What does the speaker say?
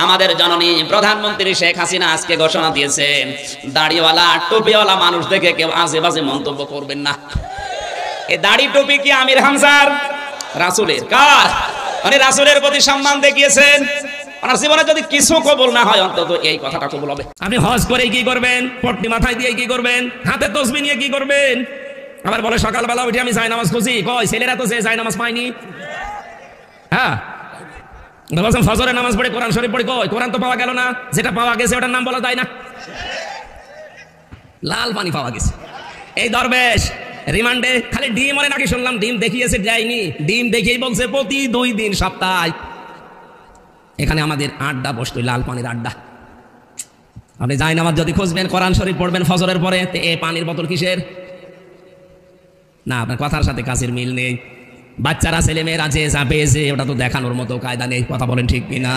আমাদের জননী প্রধানমন্ত্রী শেখ হাসিনা আজকে ঘোষণা দিয়েছেন, দাড়িওয়ালা টুপিওয়ালা মানুষ দেখে কেউ আজেবাজে মন্তব্য করবেন না। এই দাড়ি টুপি কি আমির হামজার? রাসূলের। কার? মানে রাসূলের প্রতি সম্মান দেখিয়েছেন। ওনার জীবনে যদি কিছু কবুল না হয়, অন্তত এই কথাটা কবুল হবে। আপনি হজ করে কি করবেন? পট্টি মাথায় দিয়ে কি করবেন? হাতে তসবিহ নিয়ে কি করবেন? আবার বলে সকালবেলা উঠে আমি জায়নামাজ খুঁজি। কই ছেলেরা তো জায়নামাজ পায়নি। হ্যাঁ, বলছেন ফজরের নামাজ পড়ে কোরআন শরীফ পড়ে, কই কোরআন তো পাওয়া গেল না। যেটা পাওয়া গেছে ওটার নাম বলা যায় না। লাল পানি পাওয়া গেছে। এই দরবেশ রিমান্ডে খালি ডিম মানে নাকি শুনলাম ডিম দেখিয়েছে, যায়নি। ডিম দেখিয়েই বলছে প্রতি 2 দিন সপ্তাহে এখানে আমাদের আড্ডা বসতো, লাল পানির আড্ডা। আপনি জায়নামাজ যদি খুঁজবেন, কোরআন শরীফ পড়বেন ফজরের পরে, এই পানির বোতল কিসের? না, আপনার কথার সাথে কাজের মিল নেই। বাচ্চারা ছেলে মেয়েরা যে যা পেয়েছে ওটা তো দেখানোর মতো কায়দা নেই। কথা বলেন ঠিক কিনা?